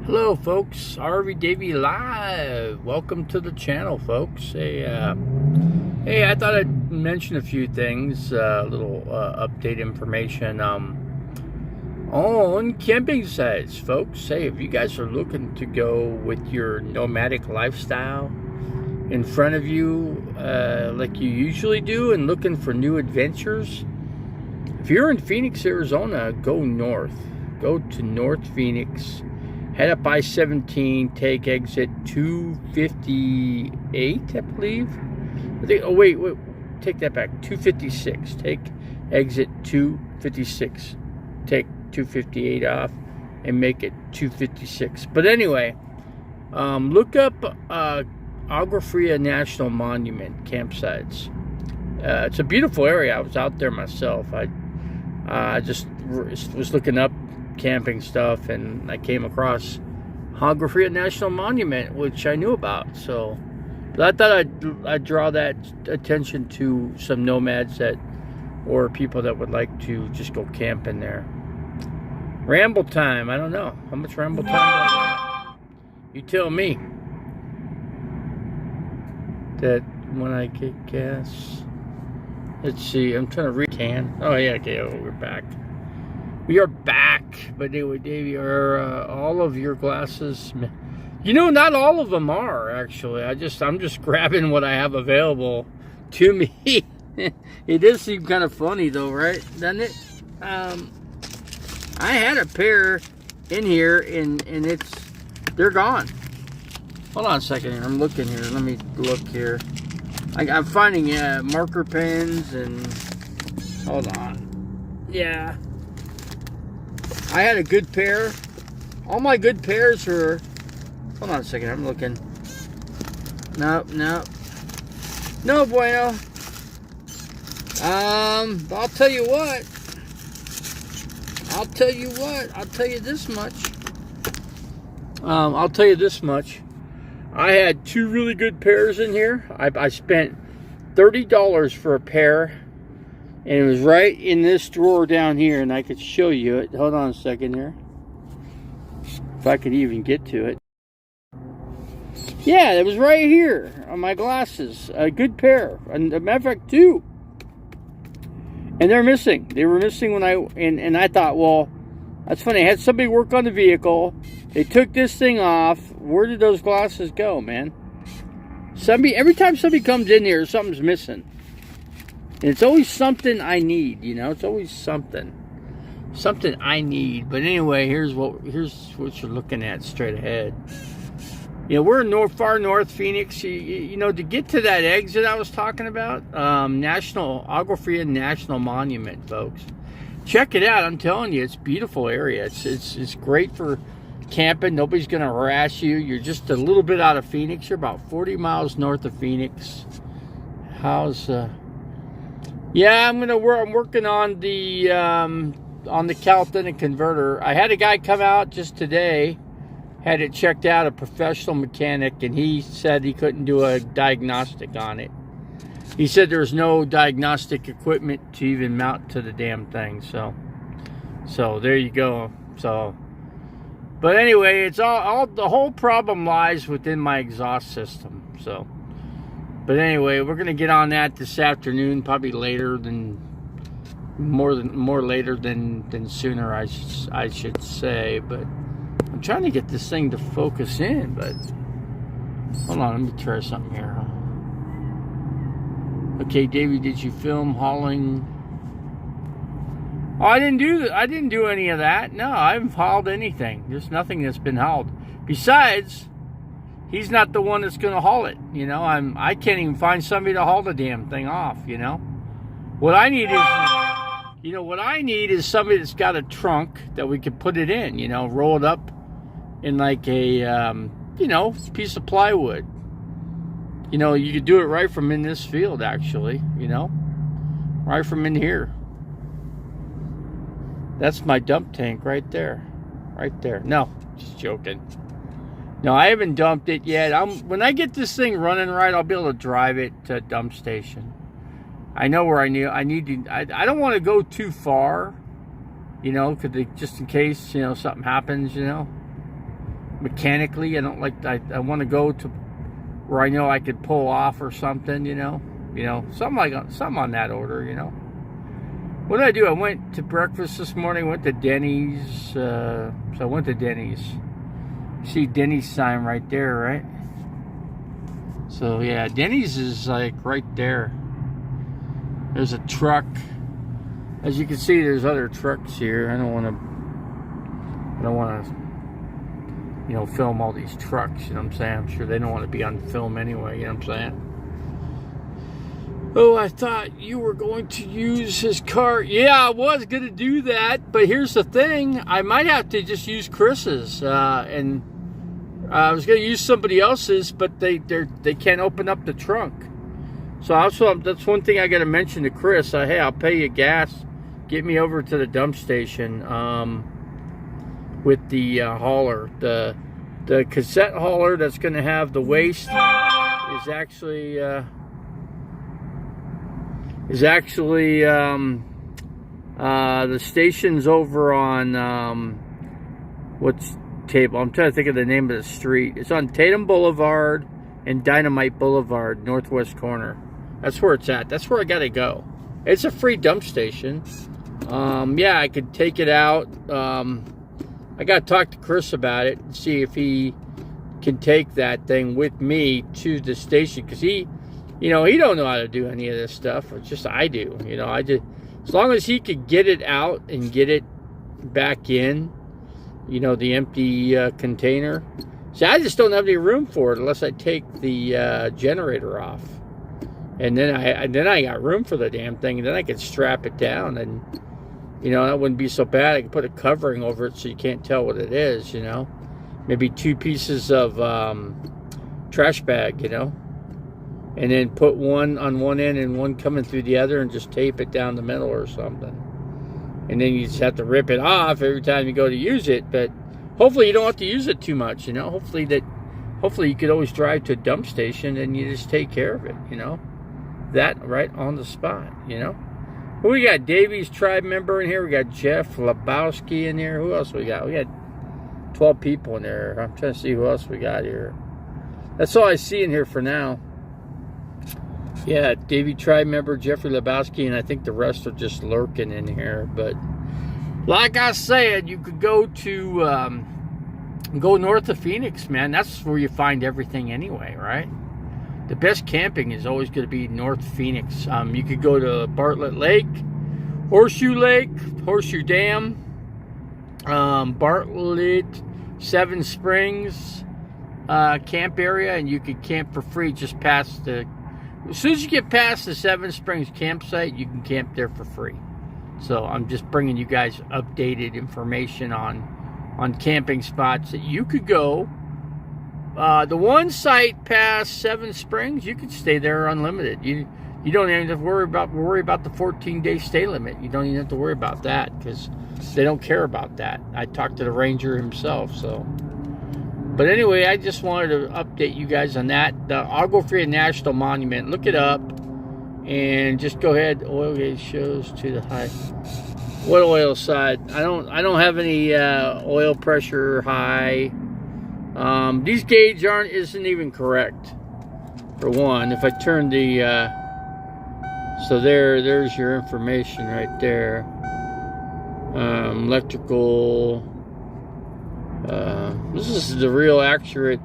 Hello folks, RV Davey Live. Welcome to the channel, folks. Hey, I thought I'd mention a few things, little update information on camping sites, folks. Hey, if you guys are looking to go with your nomadic lifestyle in front of you, like you usually do, and looking for new adventures, if you're in Phoenix, Arizona, go north. Go to North Phoenix. Head up I-17, take exit 258, I believe. Wait, take that back. 256. Take exit 256. Take 258 off and make it 256. But anyway, look up Agua Fria National Monument campsites. It's a beautiful area. I was out there myself. I just was looking up camping stuff, and I came across Agua Fria National Monument, which I knew about. So, but I thought I'd draw that attention to some nomads or people that would like to just go camping there. Ramble time. I don't know how much ramble time do I got? You tell me. That when I get gas. Let's see. I'm trying to recant. Oh yeah. Okay. Oh, we're back. We are back, but anyway, Davey, are all of your glasses? You know, not all of them are actually. I'm just grabbing what I have available to me. It does seem kind of funny though, right? Doesn't it? I had a pair in here, and they're gone. Hold on a second here. I'm looking here. Let me look here. I'm finding marker pens and hold on. Yeah. I had a good pair. All my good pairs are... Hold on a second, I'm looking. No. No bueno. I'll tell you what. I'll tell you this much. I'll tell you this much. I had two really good pairs in here. I spent $30 for a pair. And it was right in this drawer down here, and I could show you it. Hold on a second here. If I could even get to it. Yeah, it was right here on my glasses. A good pair. And a matter of fact, two. And they're missing. They were missing when and I thought, well, that's funny. I had somebody work on the vehicle. They took this thing off. Where did those glasses go, man? Every time somebody comes in here, something's missing. And it's always something I need, you know. It's always something I need. But anyway, here's what you're looking at straight ahead. You know, we're in far north Phoenix. You know, to get to that exit I was talking about, Agua Fria National Monument, folks. Check it out. I'm telling you, it's a beautiful area. It's great for camping. Nobody's gonna harass you. You're just a little bit out of Phoenix. You're about 40 miles north of Phoenix. Yeah, I'm working on the Calathenic converter. I had a guy come out just today, had it checked out, a professional mechanic, and he said he couldn't do a diagnostic on it. He said there's no diagnostic equipment to even mount to the damn thing. So there you go. So, but anyway, it's all the whole problem lies within my exhaust system. So. But anyway, we're gonna get on that this afternoon, probably more later than sooner, I should say. But I'm trying to get this thing to focus in. But hold on, let me try something here. Okay, Davey, did you film hauling? Oh, I didn't do any of that. No, I haven't hauled anything. There's nothing that's been hauled. Besides, he's not the one that's going to haul it, you know. I can't even find somebody to haul the damn thing off, you know. What I need is somebody that's got a trunk that we could put it in, you know, roll it up in like a, you know, piece of plywood. You know, you could do it right from in this field, actually, you know, right from in here. That's my dump tank right there. No, just joking. No, I haven't dumped it yet. When I get this thing running right, I'll be able to drive it to a dump station. I know where I need to. I don't want to go too far, you know, just in case, you know, something happens, you know. mechanically. I don't like, I want to go to where I know I could pull off or something, you know, something on that order, you know. What did I do? I went to breakfast this morning, went to Denny's, so I went to Denny's. See Denny's sign right there, right? So yeah, Denny's is like right there. There's a truck. As you can see, there's other trucks here. I don't want to, you know, film all these trucks, you know what I'm saying? I'm sure they don't want to be on film anyway, you know what I'm saying? Oh, I thought you were going to use his car. Yeah, I was going to do that, but here's the thing. I might have to just use Chris's, and I was going to use somebody else's, but they can't open up the trunk. So also, that's one thing I got to mention to Chris. Hey, I'll pay you gas. Get me over to the dump station with the hauler. The cassette hauler that's going to have the waste is actually the station's over on what's Table? I'm trying to think of the name of the street. It's on Tatum Boulevard and Dynamite Boulevard, northwest corner. That's where it's at. That's where I gotta go. It's a free dump station. Yeah, I could take it out. I gotta talk to Chris about it and see if he can take that thing with me to the station, because he don't know how to do any of this stuff. It's just I do. You know, I just, as long as he could get it out and get it back in, you know, the empty container. See, I just don't have any room for it unless I take the generator off, and then I got room for the damn thing, and then I could strap it down, and you know, that wouldn't be so bad. I could put a covering over it so you can't tell what it is. You know, maybe 2 pieces of trash bag. You know. And then put one on one end and one coming through the other, and just tape it down the middle or something. And then you just have to rip it off every time you go to use it. But hopefully you don't have to use it too much, you know. Hopefully you could always drive to a dump station and you just take care of it, you know. That right on the spot, you know. Well, we got Davies tribe member in here. We got Jeff Lebowski in here. Who else we got? We got 12 people in there. I'm trying to see who else we got here. That's all I see in here for now. Yeah, Davy tribe member Jeffrey Lebowski, and I think the rest are just lurking in here. But like I said, you could go north of Phoenix, man. That's where you find everything anyway, right? The best camping is always going to be North Phoenix. You could go to Bartlett Lake, Horseshoe Dam, Bartlett, Seven Springs camp area, and you could camp for free just past the... As soon as you get past the Seven Springs campsite, you can camp there for free. So I'm just bringing you guys updated information on camping spots that you could go. The one site past Seven Springs, you could stay there unlimited. You don't even have to worry about the 14-day stay limit. You don't even have to worry about that, because they don't care about that. I talked to the ranger himself, so... But anyway, I just wanted to update you guys on that. The Agua Fria National Monument. Look it up and just go ahead. Oil gauge shows to the high. What oil side? I don't have any oil pressure high. These gauge isn't even correct. For one, if I turn the so there's your information right there. Electrical. This is the real accurate,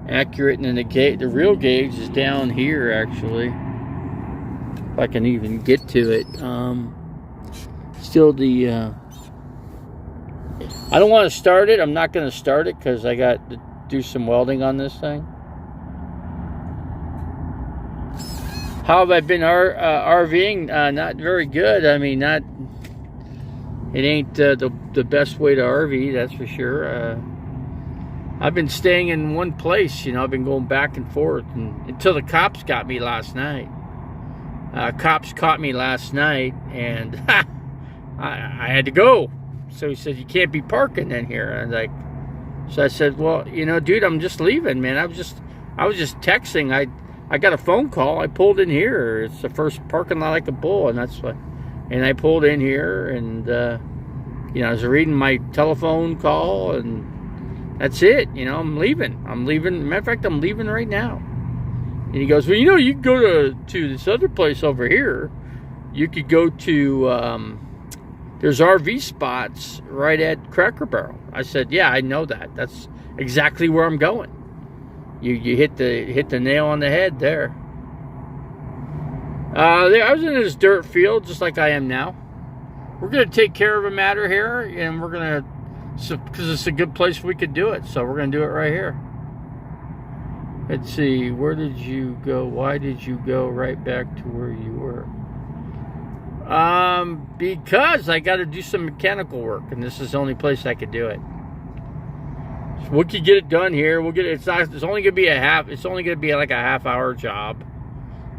and then the real gauge is down here, actually. If I can even get to it. Still the, I don't want to start it. I'm not going to start it because I got to do some welding on this thing. How have I been RVing? Not very good. I mean, it ain't the best way to RV, that's for sure. I've been staying in one place, you know. I've been going back and forth until the cops got me last night. Cops caught me last night, and I had to go. So he said, you can't be parking in here. And so I said, well, you know, dude, I'm just leaving, man. I was just texting. I got a phone call. I pulled in here. It's the first parking lot I could pull, and that's what. And I pulled in here, and you know, I was reading my telephone call, and That's it. You know, I'm leaving. Matter of fact, I'm leaving right now. And he goes, well, you know, you can go to this other place over here. You could go to, there's RV spots right at Cracker Barrel. I said, yeah, I know that. That's exactly where I'm going. You hit the nail on the head there. I was in this dirt field just like I am now. We're going to take care of a matter here, and we're going to, because it's a good place we could do it, so we're going to do it right here. Let's see, where did you go? Why did you go right back to where you were? Because I got to do some mechanical work, and this is the only place I could do it. So we could get it done here. We'll get it. It's only gonna be like a half-hour job,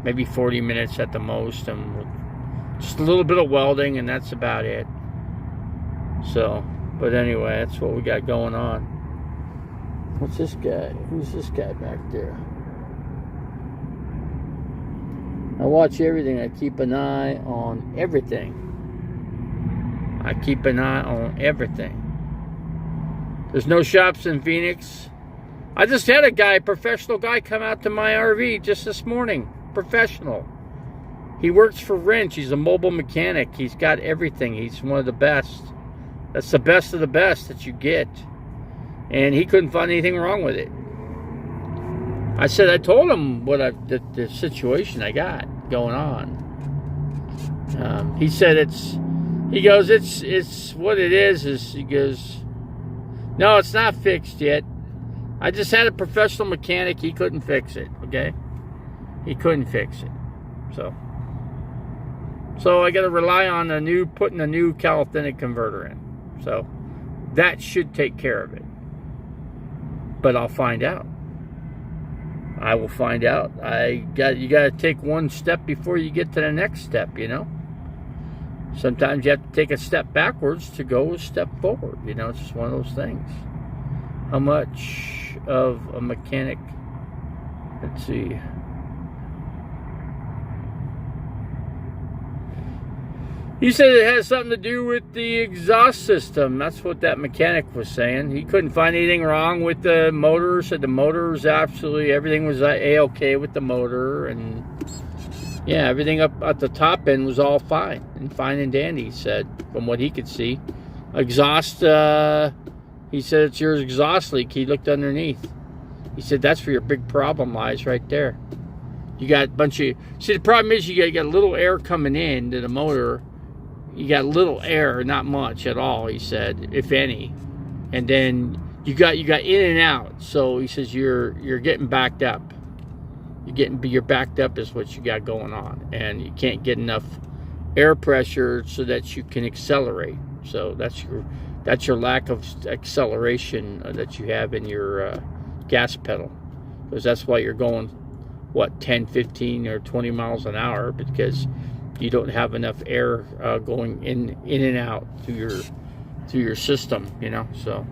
maybe 40 minutes at the most, and just a little bit of welding, and that's about it. So, but anyway, that's what we got going on. What's this guy? Who's this guy back there? I watch everything. I keep an eye on everything. I keep an eye on everything. There's no shops in Phoenix. I just had a professional guy come out to my RV just this morning. Professional. He works for Wrench. He's a mobile mechanic. He's got everything. He's one of the best. That's the best of the best that you get. And he couldn't find anything wrong with it. I told him the situation I got going on. He said it's what it is he goes, no, it's not fixed yet. I just had a professional mechanic. He couldn't fix it, okay? He couldn't fix it. So I got to rely on putting a new calisthenic converter in. So that should take care of it. But I'll find out. I will find out. You got to take one step before you get to the next step, you know? Sometimes you have to take a step backwards to go a step forward. You know, it's just one of those things. How much of a mechanic? Let's see. He said it has something to do with the exhaust system. That's what that mechanic was saying. He couldn't find anything wrong with the motor. Said the motor was everything was A-okay with the motor. And yeah, everything up at the top end was all fine and dandy, he said, from what he could see. Exhaust, he said it's your exhaust leak. He looked underneath. He said that's where your big problem lies, right there. You got a bunch of, see, the problem is you got a little air coming in to the motor. You got little air, not much at all, he said, if any. And then you got in and out. So he says you're getting backed up. You're backed up is what you got going on, and you can't get enough air pressure so that you can accelerate. So that's your lack of acceleration that you have in your gas pedal, because that's why you're going 10, 15, or 20 miles an hour, because you don't have enough air going in and out through your system, you know. So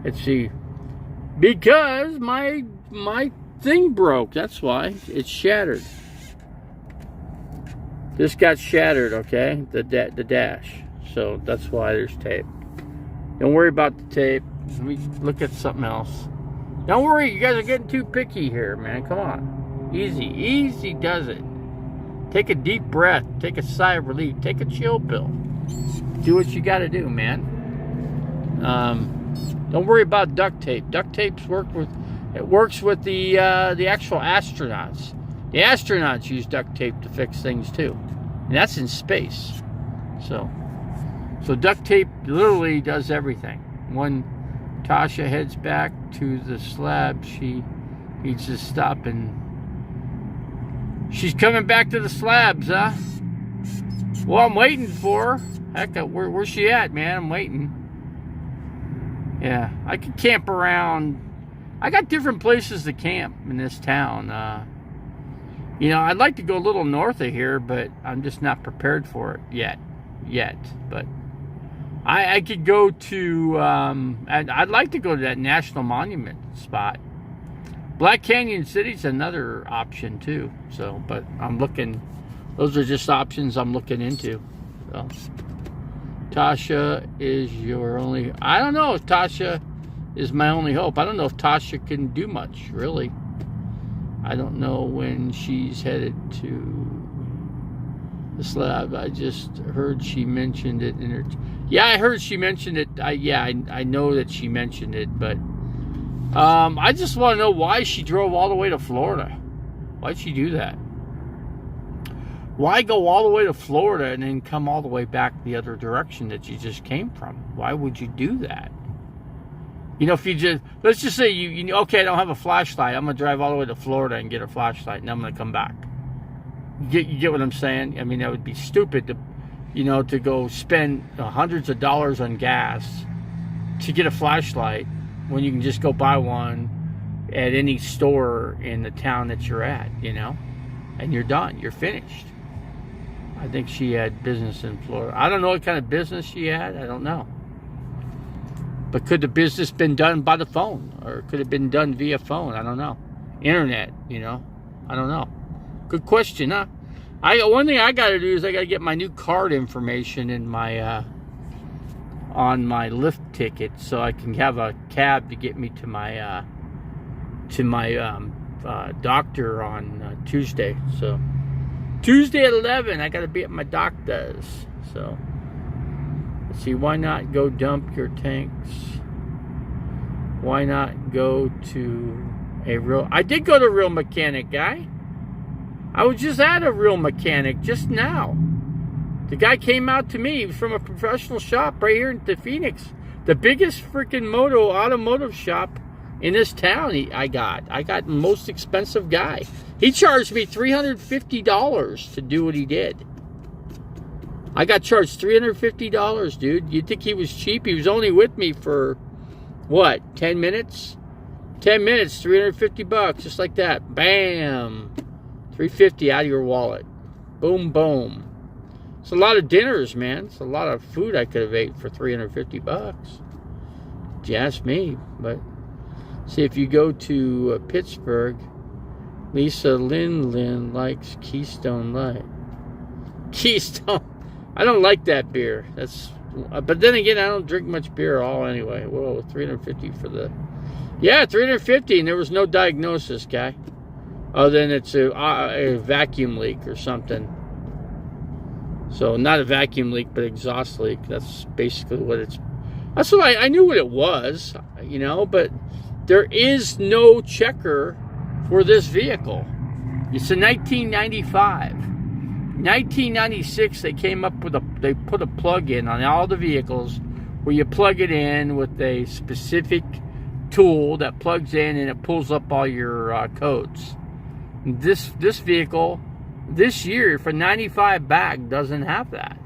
let's see, because my thing broke, that's why it's shattered. This got shattered, okay, the dash. So that's why there's tape. Don't worry about the tape. Let me look at something else. Don't worry, you guys are getting too picky here, man. Come on, easy does it. Take a deep breath. Take a sigh of relief. Take a chill pill. Do what you got to do, man. Don't worry about duct tape. Duct tapes works with the actual astronauts. The astronauts use duct tape to fix things too, and that's in space. So duct tape literally does everything. When Tasha heads back to the slab, she needs to stop and. She's coming back to the slabs, huh? Well, I'm waiting for her. Heck, where's she at, man? I'm waiting. Yeah, I could camp around. I got different places to camp in this town. You know, I'd like to go a little north of here, but I'm just not prepared for it yet. But I could go to, I'd like to go to that National Monument spot. Black Canyon City's another option too. So, but I'm looking, those are just options I'm looking into. So, Tasha is your only, I don't know if Tasha is my only hope. I don't know if Tasha can do much, really. I don't know when she's headed to the slab. I just heard she mentioned it in her... Yeah, I heard she mentioned it. I know that she mentioned it, but I just want to know why she drove all the way to Florida. Why'd she do that? Why go all the way to Florida and then come all the way back the other direction that you just came from? Why would you do that? You know, if you just, let's just say you okay, I don't have a flashlight. I'm going to drive all the way to Florida and get a flashlight, and I'm going to come back. You get what I'm saying? I mean, that would be stupid to, you know, to go spend hundreds of dollars on gas to get a flashlight when you can just go buy one at any store in the town that you're at, you know? And you're done. You're finished. I think she had business in Florida. I don't know what kind of business she had. I don't know. But could the business been done by the phone? Or could it have been done via phone? I don't know. Internet, you know? I don't know. Good question, huh? One thing I got to do is I got to get my new card information in my on my Lyft ticket, so I can have a cab to get me to my doctor on Tuesday. So Tuesday at 11, I got to be at my doctor's. So let's see. Why not go dump your tanks? Why not go to a real? I did go to a real mechanic, guy. I was just at a real mechanic just now. The guy came out to me. He was from a professional shop right here in Phoenix. The biggest freaking automotive shop in this town. I got the most expensive guy. He charged me $350 to do what he did. I got charged $350, dude. You'd think he was cheap. He was only with me for, what, 10 minutes? 10 minutes, $350, just like that. Bam. $350 out of your wallet. Boom, boom. It's a lot of dinners, man. It's a lot of food I could have ate for $350. If you ask me. But see, if you go to Pittsburgh, Lisa Lynn likes Keystone Light. Keystone. I don't like that beer. But then again, I don't drink much beer at all anyway. Whoa, $350 for the... Yeah, $350, and there was no diagnosis, guy. Oh, then it's a vacuum leak or something. So not a vacuum leak, but exhaust leak. That's basically what it's... That's what I knew what it was, you know, but there is no checker for this vehicle. It's a 1995. 1996, they came up with they put a plug-in on all the vehicles where you plug it in with a specific tool that plugs in and it pulls up all your codes. This vehicle, this year, for 95 back, doesn't have that.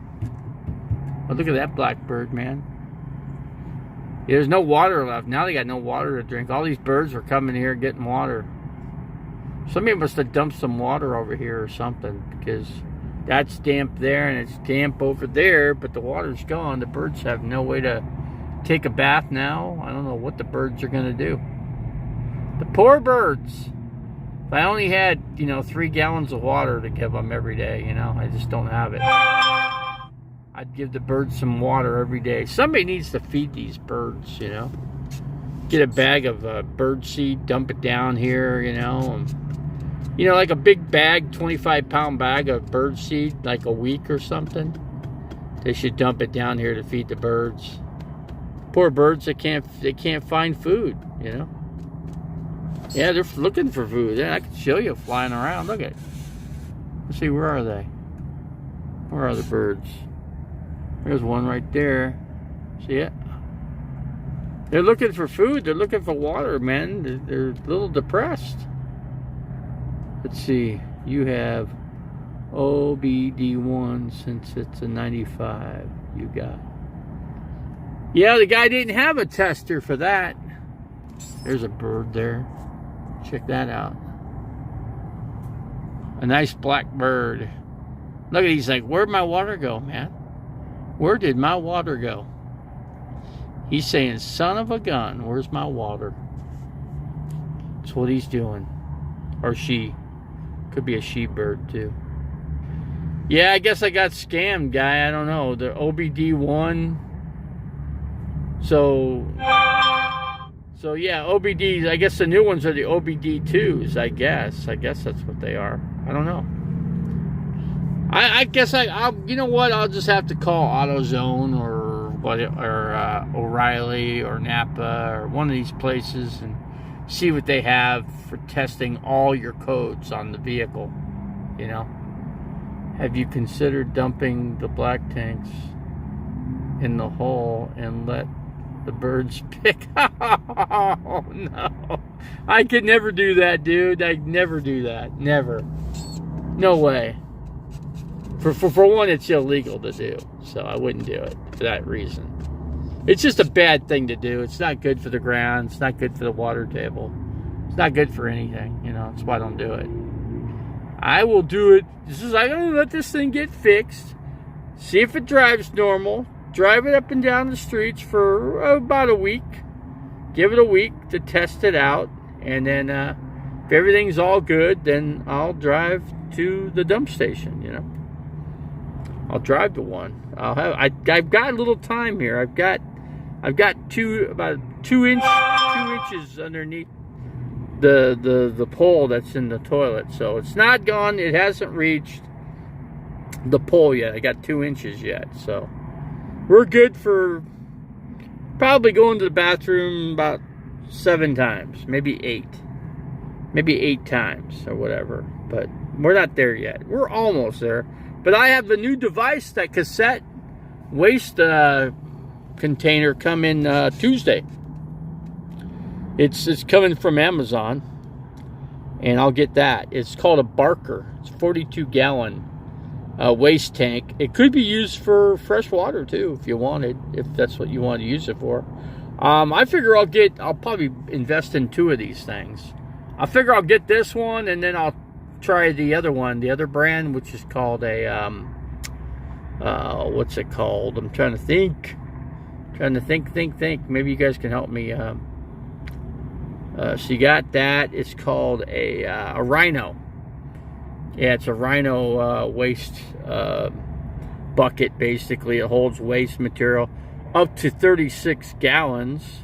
Oh, look at that blackbird, man. Yeah, there's no water left. Now they got no water to drink. All these birds are coming here getting water. Somebody must have dumped some water over here or something, because that's damp there and it's damp over there, but the water's gone. The birds have no way to take a bath now. I don't know what the birds are going to do. The poor birds. If I only had, 3 gallons of water to give them every day, I just don't have it. I'd give the birds some water every day. Somebody needs to feed these birds, Get a bag of bird seed, dump it down here, like a big bag, 25-pound bag of bird seed, like a week or something. They should dump it down here to feed the birds. Poor birds, they can't find food, Yeah, they're looking for food. Yeah, I can show you flying around. Look at it. Let's see, where are they? Where are the birds? There's one right there. See it? They're looking for food. They're looking for water, man. They're a little depressed. Let's see. You have OBD1 since it's a 95. You got. Yeah, the guy didn't have a tester for that. There's a bird there. Check that out. A nice black bird. Look at, he's like, where'd my water go, man? Where did my water go? He's saying, son of a gun, where's my water? That's what he's doing. Or she. Could be a she-bird, too. Yeah, I guess I got scammed, guy. I don't know. The OBD1. So, So yeah, OBDs, I guess the new ones are the OBD2s, I guess that's what they are. I don't know. I guess I'll you know what, I'll just have to call AutoZone or O'Reilly or Napa or one of these places and see what they have for testing all your codes on the vehicle, you know. Have you considered dumping the black tanks in the hole and let the birds pick? Oh no, I could never do that, dude. I'd never do that. Never. No way. For one, it's illegal to do, so I wouldn't do it for that reason. It's just a bad thing to do. It's not good for the ground. It's not good for the water table. It's not good for anything, you know. That's why I don't do it. I will do it. I'm going to let this thing get fixed. See if it drives normal. Drive it up and down the streets for about a week. Give it a week to test it out. And then if everything's all good, then I'll drive to the dump station, you know. I'll drive to one. I've got a little time here. I've got about two inches underneath the pole that's in the toilet. So it's not gone. It hasn't reached the pole yet. I got 2 inches yet. So we're good for probably going to the bathroom about 7 times, maybe 8. Maybe 8 times or whatever. But we're not there yet. We're almost there. But I have the new device, that cassette waste container, come in Tuesday. It's coming from Amazon, and I'll get that. It's called a Barker. It's a 42-gallon waste tank. It could be used for fresh water too, if you wanted, if that's what you want to use it for. I figure I'll probably invest in 2 of these things. I figure I'll get this one, and then I'll try the other one, the other brand, which is called a what's it called? I'm trying to think. Maybe you guys can help me. So you got that. It's called a Rhino. Yeah, it's a Rhino waste bucket. Basically, it holds waste material up to 36 gallons.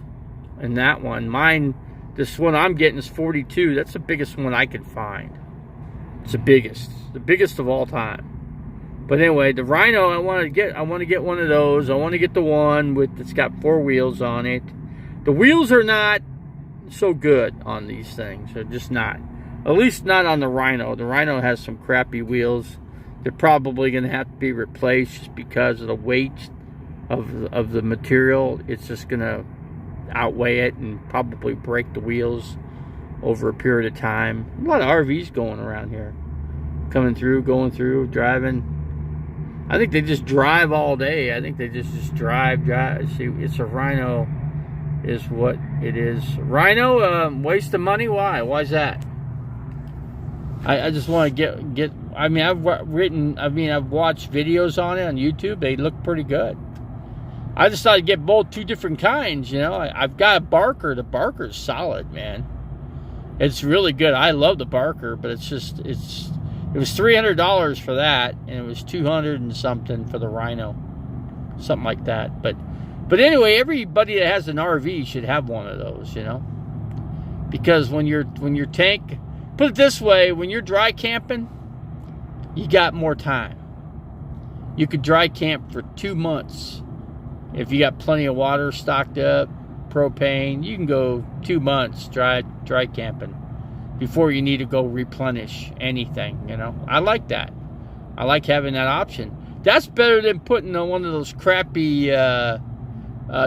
And that one, this one I'm getting is 42. That's the biggest one I could find. It's the biggest of all time. But anyway, the Rhino, I want to get one of those. I want to get the one that's got 4 wheels on it. The wheels are not so good on these things. They're just not. At least not on the Rhino. The Rhino has some crappy wheels. They're probably going to have to be replaced just because of the weight of the material. It's just going to outweigh it and probably break the wheels over a period of time. A lot of RVs going around here. Going through, driving. I think they just drive all day. I think they just drive. See, it's a Rhino is what it is. Rhino, waste of money? Why? Why's that? I just want to get. I mean, I've watched videos on it on YouTube. They look pretty good. I decided to get both 2 different kinds. You know, I've got a Barker. The Barker's solid, man. It's really good. I love the Barker, but it was $300 for that, and it was $200 and something for the Rhino, something like that. But anyway, everybody that has an RV should have one of those, you know, because when your tank, put it this way, when you're dry camping, you got more time. You could dry camp for 2 months if you got plenty of water stocked up, propane. You can go 2 months dry camping before you need to go replenish anything, you know. I like that. I like having that option. That's better than putting one of those crappy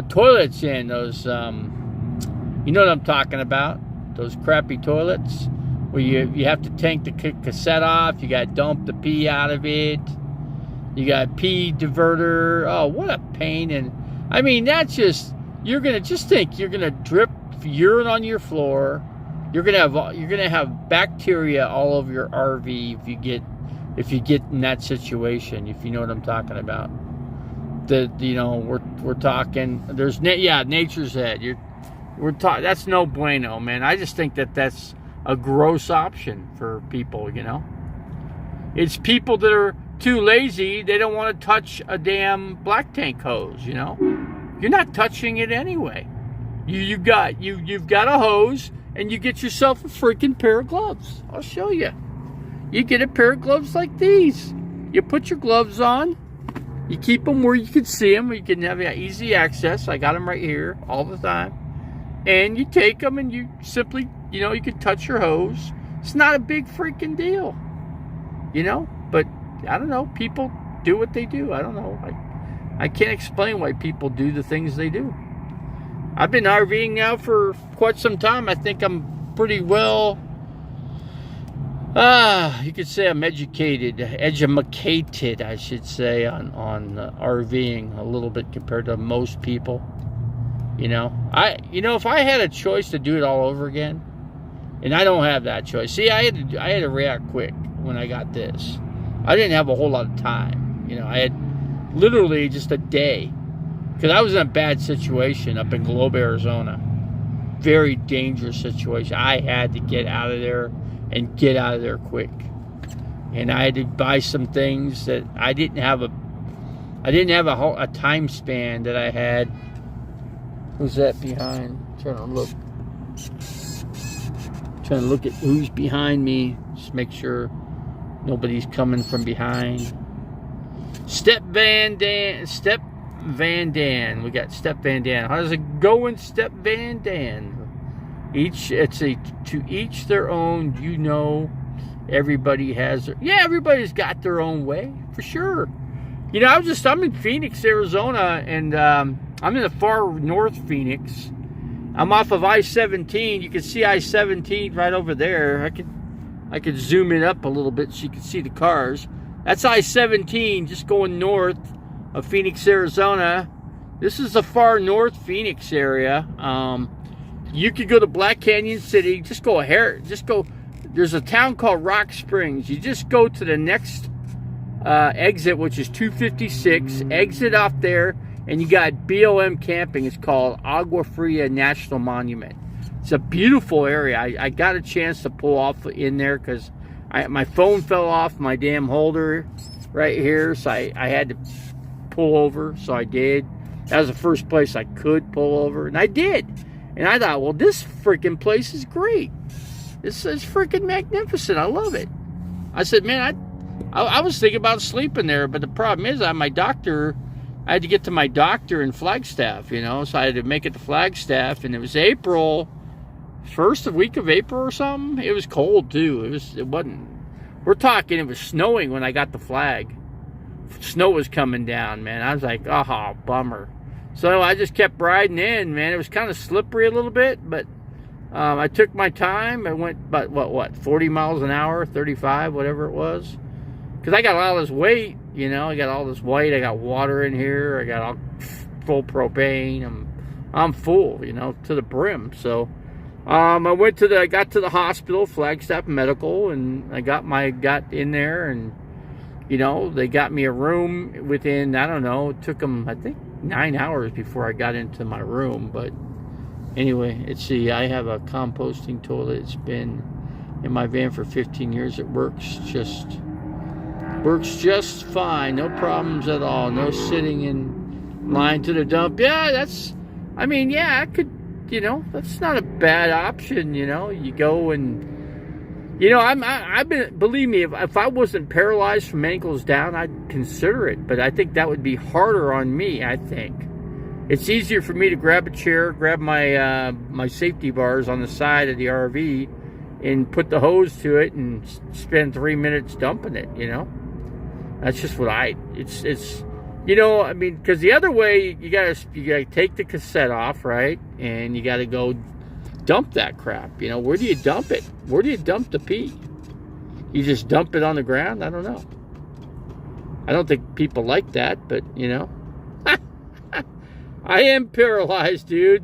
toilets in. Those, you know what I'm talking about. Those crappy toilets where you have to take the cassette off. You got to dump the pee out of it. You got pee diverter. Oh, what a pain. And I mean, that's just, you're going to drip urine on your floor. You're gonna have bacteria all over your RV if you get in that situation. If you know what I'm talking about. We're talking. There's Nature's Edge. That's no bueno, man. I just think that's a gross option for people. You know, it's people that are too lazy. They don't want to touch a damn black tank hose. You know, you're not touching it anyway. You've got a hose, and you get yourself a freaking pair of gloves. I'll show you. You get a pair of gloves like these. You put your gloves on. You keep them where you can see them. You can have easy access. I got them right here all the time. And you take them and you simply, you can touch your hose. It's not a big freaking deal, But I don't know. People do what they do. I don't know. I can't explain why people do the things they do. I've been RVing now for quite some time. I think I'm pretty well, you could say I'm educated, I should say, on RVing a little bit compared to most people. If I had a choice to do it all over again, and I don't have that choice. See, I had to react quick when I got this. I didn't have a whole lot of time. I had literally just a day. Because I was in a bad situation up in Globe, Arizona. Very dangerous situation. I had to get out of there and get out of there quick. And I had to buy some things that I didn't have a time span that I had. Who's that behind? Trying to look at who's behind me. Just make sure nobody's coming from behind. Step Van Dan. We got Step Van Dan. How's it going, Step Van Dan? To each their own. Everybody has everybody's got their own way for sure. I'm in Phoenix, Arizona, and I'm in the far north Phoenix. I'm off of I-17. You can see I-17 right over there. I could zoom it up a little bit so you can see the cars. That's I-17 just going north of Phoenix, Arizona. This is the far north Phoenix area. You could go to Black Canyon City. Just go. There's a town called Rock Springs. You just go to the next exit, which is 256. Exit off there, and you got BLM camping. It's called Agua Fria National Monument. It's a beautiful area. I got a chance to pull off in there because my phone fell off my damn holder right here, so I had to pull over, so I did. That was the first place I could pull over, and I did. And I thought, well, this freaking place is great. This is freaking magnificent. I love it. I said, man, I was thinking about sleeping there, but the problem is I had to get to my doctor in Flagstaff, so I had to make it to Flagstaff, and it was April, first week of April or something. It was cold too. It wasn't, we're talking, it was snowing when I got the flag. Snow was coming down, man. I was like, oh, bummer. So I just kept riding in, man. It was kind of slippery a little bit, but I took my time. I went about, 40 miles an hour, 35, whatever it was. Because I got all this weight, I got all this weight. I got water in here. I got all full propane. I'm full, to the brim. So I got to the hospital, Flagstaff Medical, and I got in there, and they got me a room within, I don't know, it took them, I think, 9 hours before I got into my room. But anyway, I have a composting toilet. It's been in my van for 15 years. It works just fine. No problems at all. No sitting in line to the dump. I could, that's not a bad option, You go and, believe me, if I wasn't paralyzed from ankles down, I'd consider it. But I think that would be harder on me, I think. It's easier for me to grab a chair, grab my safety bars on the side of the RV, and put the hose to it and spend 3 minutes dumping it, That's just what it's because the other way, you gotta take the cassette off, right? And you gotta go dump that crap. Where do you dump it? Where do you dump the pee? You just dump it on the ground? I don't know. I don't think people like that, but I am paralyzed, dude.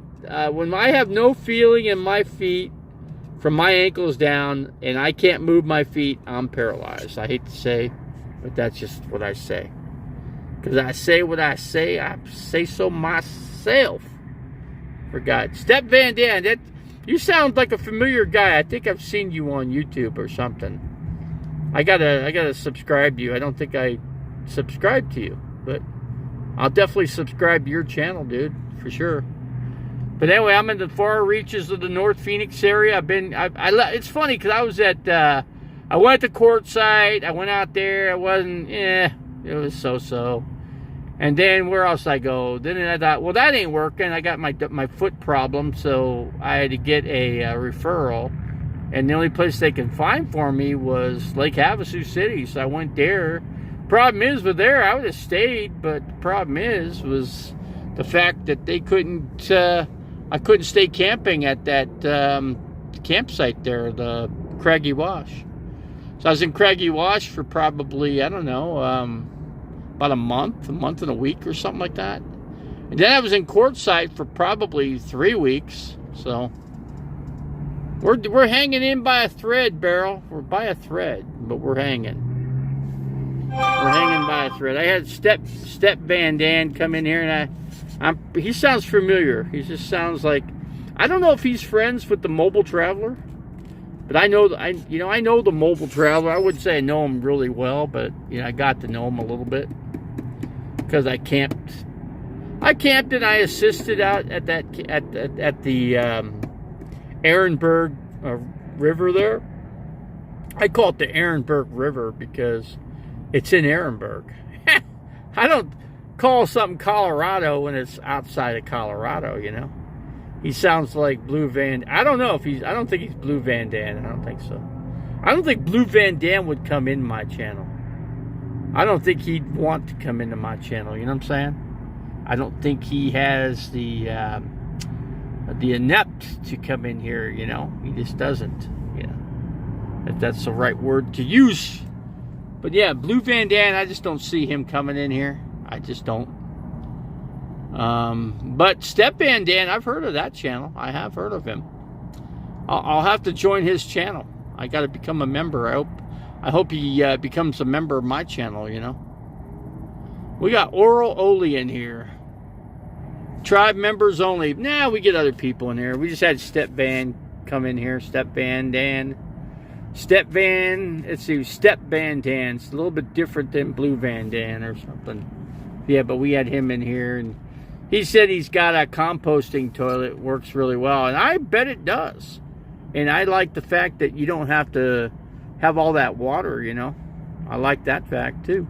When I have no feeling in my feet from my ankles down and I can't move my feet, I'm paralyzed. I hate to say, but that's just what I say. Because I say what I say so myself. For God. Step Van Dan, you sound like a familiar guy. I think I've seen you on YouTube or something. I gotta subscribe to you. I don't think I subscribe to you, but I'll definitely subscribe to your channel, dude, for sure. But anyway, I'm in the far reaches of the North Phoenix area. It's funny because I was I went to Quartzsite. I went out there. It wasn't, it was so-so. And then where else I go? Then I thought, well, that ain't working. I got my foot problem, so I had to get a referral. And the only place they can find for me was Lake Havasu City. So I went there. Problem is, with there, I would have stayed. But the problem was the fact that they couldn't, I couldn't stay camping at that campsite there, the Craggy Wash. So I was in Craggy Wash for probably, I don't know, about a month and a week or something like that. And then I was in Quartzsite for probably 3 weeks. So we're hanging in by a thread, Beryl. We're by a thread, but we're hanging. We're hanging by a thread. I had Step Van Dan come in here, and he sounds familiar. He just sounds like, I don't know if he's friends with the Mobile Traveler. But I know the Mobile Traveler. I wouldn't say I know him really well, but I got to know him a little bit because I camped. I camped and I assisted out at the Ehrenberg River there. I call it the Ehrenberg River because it's in Ehrenberg. I don't call something Colorado when it's outside of Colorado, He sounds like Blue Van. I don't know if I don't think he's Blue Van Dan. I don't think so. I don't think Blue Van Dan would come in my channel. I don't think he'd want to come into my channel. You know what I'm saying? I don't think he has the inept to come in here. He just doesn't. If that's the right word to use. But yeah, Blue Van Dan. I just don't see him coming in here. I just don't. But Step Van Dan, I've heard of that channel. I have heard of him. I'll have to join his channel. I got to become a member. I hope he becomes a member of my channel. We got Oral Oli in here. Tribe members only. Nah, we get other people in here. We just had Step Van come in here. Step Van Dan. Step Van. Let's see. Step Van Dan. It's a little bit different than Blue Van Dan or something. Yeah, but we had him in here, and he said he's got a composting toilet, works really well, and I bet it does. And I like the fact that you don't have to have all that water, I like that fact too.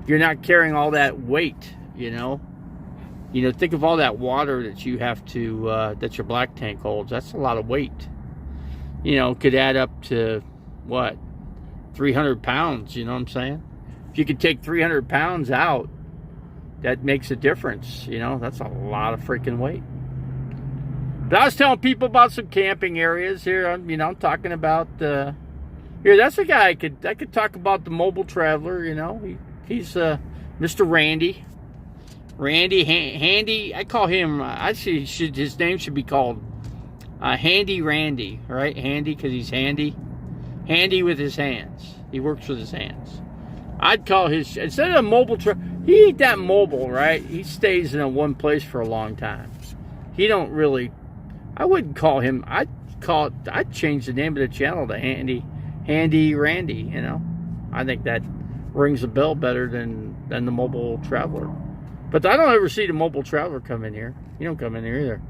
You're not carrying all that weight, think of all that water that you have to, that your black tank holds. That's a lot of weight. Could add up to, what, 300 pounds, you know what I'm saying? If you could take 300 pounds out, that makes a difference, that's a lot of freaking weight. But I was telling people about some camping areas here. I'm talking about here. That's a guy I could talk about, the Mobile Traveler. He's Mr. Randy. Handy. I call him. His name should be called Handy Randy, right? Handy because he's handy. Handy with his hands. He works with his hands. I'd call his, instead of a Mobile Traveler. He ain't that mobile, right? He stays in one place for a long time. He don't really, I wouldn't call him, I'd change the name of the channel to Handy Randy, I think that rings a bell better than the Mobile Traveler. But I don't ever see the Mobile Traveler come in here. You don't come in here either.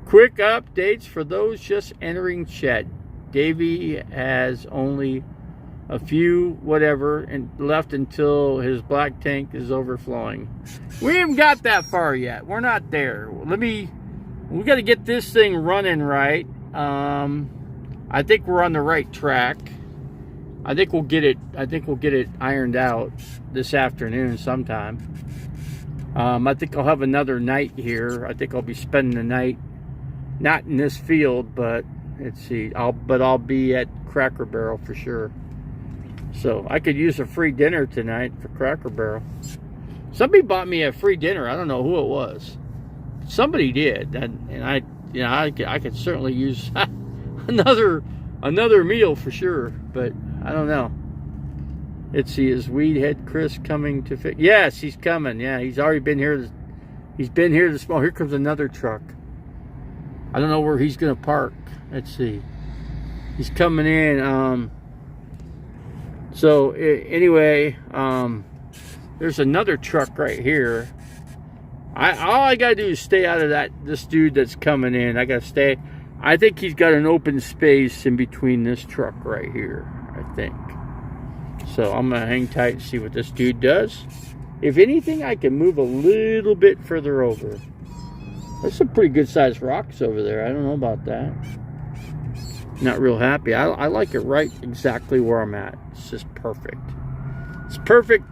Quick updates for those just entering chat. Davey has only a few whatever and left until his black tank is overflowing. We haven't got that far yet. We're not there. We got to get this thing running right. I think we're on the right track. I think we'll get it ironed out this afternoon sometime. I think I'll have another night here. I think I'll be spending the night not in this field, but let's see. I'll be at Cracker Barrel for sure. So I could use a free dinner tonight for Cracker Barrel. Somebody bought me a free dinner. I don't know who it was. Somebody did, and I could certainly use another meal for sure. But I don't know. Let's see. Is Weedhead Chris coming to fit? Yes, he's coming. Yeah, he's already been here. He's been here this morning. Here comes another truck. I don't know where he's gonna park. Let's see. He's coming in. So anyway, there's another truck right here. All I gotta do is stay out of this dude that's coming in. I gotta stay. I think he's got an open space in between this truck right here, I think. So I'm gonna hang tight and see what this dude does. If anything, I can move a little bit further over. There's some pretty good sized rocks over there. I don't know about that. Not real happy. I like it right exactly where I'm at. It's just perfect. It's perfect.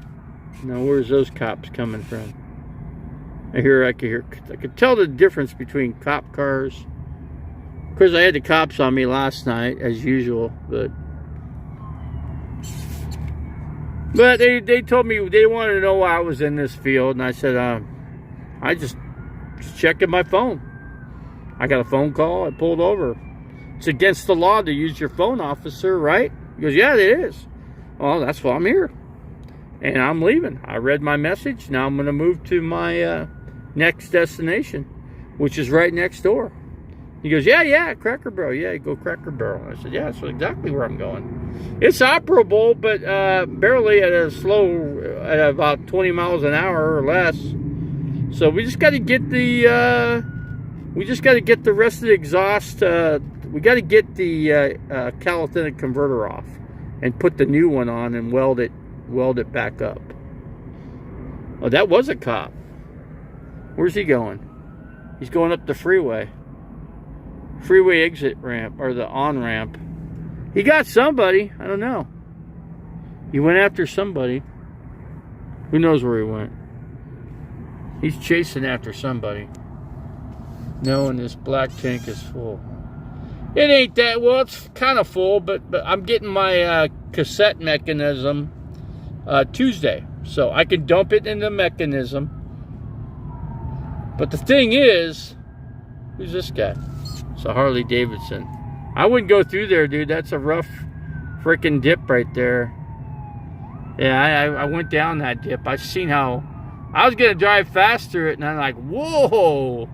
Now, where's those cops coming from? I could tell the difference between cop cars. Of course, I had the cops on me last night, as usual, but they told me they wanted to know why I was in this field, and I said, I just checking my phone. I got a phone call. I pulled over. It's against the law to use your phone, officer, right? He goes, yeah, it is. Well, that's why I'm here. And I'm leaving. I read my message. Now I'm going to move to my next destination, which is right next door. He goes, yeah, Cracker Barrel. Yeah, you go Cracker Barrel. I said, yeah, that's exactly where I'm going. It's operable, but barely at about 20 miles an hour or less. So we just got to get the rest of the exhaust. We got to get the calisthenic converter off and put the new one on and weld it back up. Oh, that was a cop. Where's he going? He's going up the freeway exit ramp, or the on-ramp. He got somebody. I don't know. He went after somebody. Who knows where he went? He's chasing after somebody. Knowing this black tank is full. It ain't that, well, it's kind of full, but I'm getting my cassette mechanism Tuesday. So I can dump it in the mechanism. But the thing is, who's this guy? It's a Harley Davidson. I wouldn't go through there, dude. That's a rough freaking dip right there. Yeah, I went down that dip. I've seen how I was going to drive fast through it, and I'm like, whoa.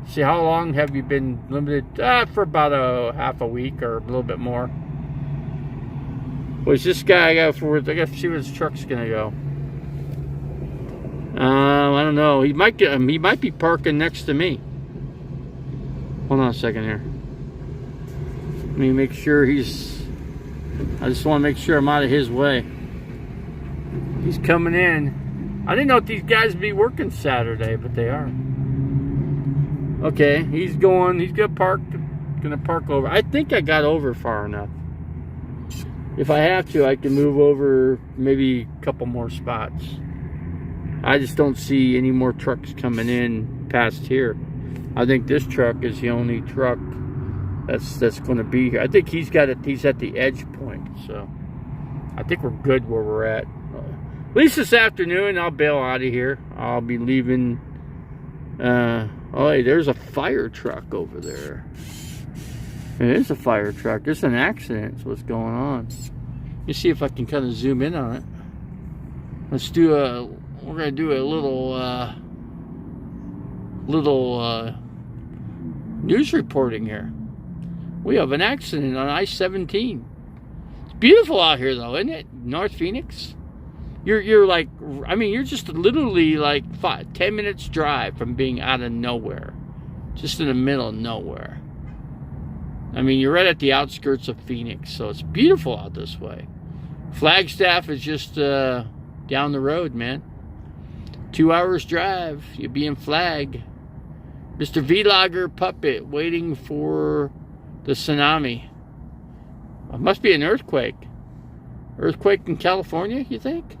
See, how long have you been limited? For about a half a week or a little bit more. Was this guy? I got to see where his truck's going to go. I don't know. He might be parking next to me. Hold on a second here. Let me make sure I just want to make sure I'm out of his way. He's coming in. I didn't know if these guys would be working Saturday, but they are. Okay, he's gonna park over. I think I got over far enough. If I have to, I can move over maybe a couple more spots. I just don't see any more trucks coming in past here. I think this truck is the only truck that's going to be here. I think he's at the edge point, so I think we're good where we're at. At least this afternoon, I'll bail out of here. I'll be leaving. Oh, hey, there's a fire truck over there. It is a fire truck. There's an accident. That's what's going on. Let me see if I can kind of zoom in on it. We're gonna do a little news reporting here. We have an accident on I-17. It's beautiful out here, though, isn't it? North Phoenix. You're like, I mean, you're just literally like 10 minutes drive from being out of nowhere, just in the middle of nowhere. I mean, you're right at the outskirts of Phoenix, so it's beautiful out this way. Flagstaff is just down the road, man. 2 hours drive, you'll be in Flag. Mr. Vlogger Puppet waiting for the tsunami. It must be an earthquake. Earthquake in California, you think?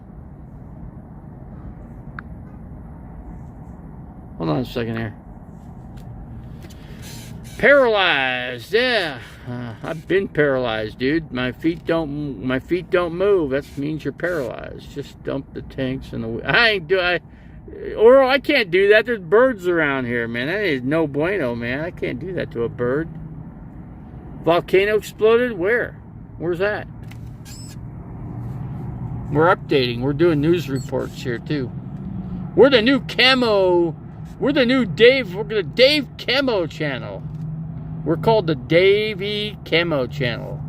Hold on a second here. Paralyzed, yeah. I've been paralyzed, dude. My feet don't move. That means you're paralyzed. Just dump the tanks in the. I can't do that. There's birds around here, man. That is no bueno, man. I can't do that to a bird. Volcano exploded? Where? Where's that? We're updating. We're doing news reports here too. We're the new camo. We're the new Dave. We're the Dave Camo channel. We're called the Davey Camo channel.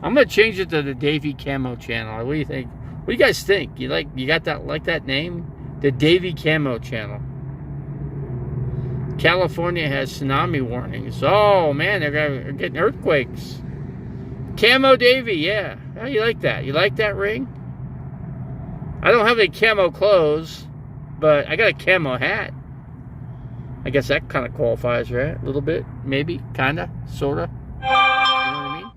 I'm gonna change it to the Davey Camo channel. What do you think? What do you guys think? You got that name? The Davey Camo channel. California has tsunami warnings. Oh, man, they're getting earthquakes. Camo Davy, yeah. How you like that? You like that ring? I don't have any camo clothes, but I got a camo hat. I guess that kind of qualifies, right? A little bit, maybe, kind of, sort of. You know what I mean?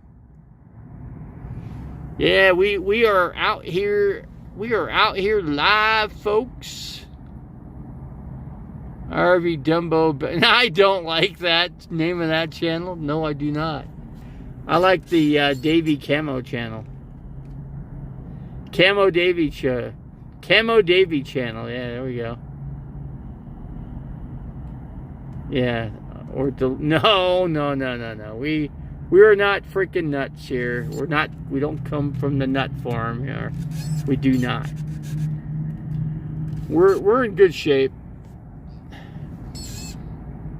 Yeah, we are out here. We are out here live, folks. RV Dumbo. I don't like that name of that channel. No, I do not. I like the Davy Camo channel. Camo Davy channel. Camo Davy channel. Yeah, there we go. Yeah, or no. We are not freaking nuts here. We don't come from the nut farm here. We do not. We're in good shape.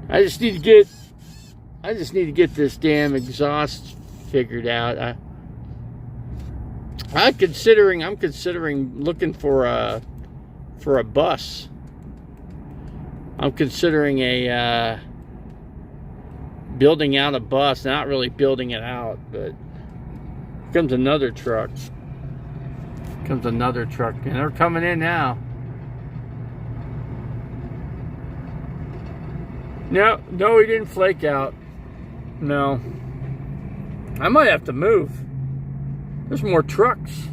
I just need to get this damn exhaust figured out. I'm considering looking for a bus. I'm considering building out a bus. Not really building it out, but here comes another truck. And they're coming in now. No, he didn't flake out. No. I might have to move. There's more trucks.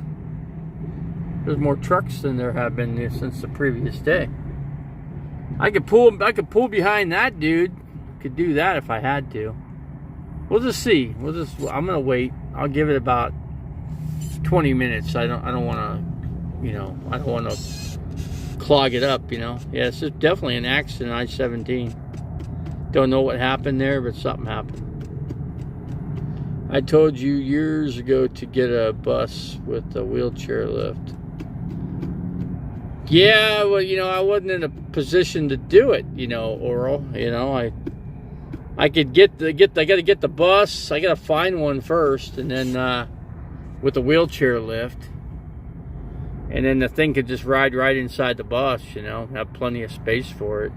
There's more trucks than there have been since the previous day. I could pull behind that dude. Could do that if I had to. We'll just see. I'm gonna wait. I'll give it about 20 minutes. I don't want to, clog it up. Yeah, it's just definitely an accident. I-17. Don't know what happened there, but something happened. I told you years ago to get a bus with a wheelchair lift. Yeah, well, I wasn't in a position to do it, Oral. I could I gotta get the bus. I gotta find one first, and then with a wheelchair lift, and then the thing could just ride right inside the bus. Have plenty of space for it.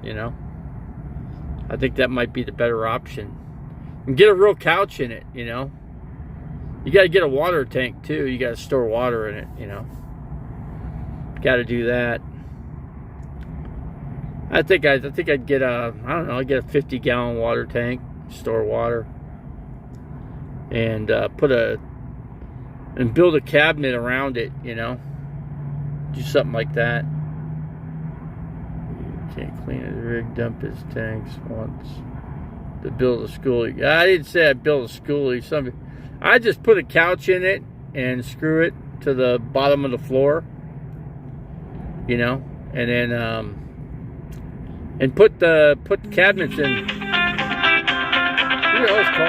I think that might be the better option. And get a real couch in it. You got to get a water tank too. You got to store water in it. Got to do that. I think I'd get I'd get a 50-gallon water tank, store water, and build a cabinet around it. Do something like that. Can't clean his rig, dump his tanks once. To build a schoolie. I didn't say I'd build a schoolie. I just put a couch in it and screw it to the bottom of the floor. And then and put cabinets in. Who the hell's calling?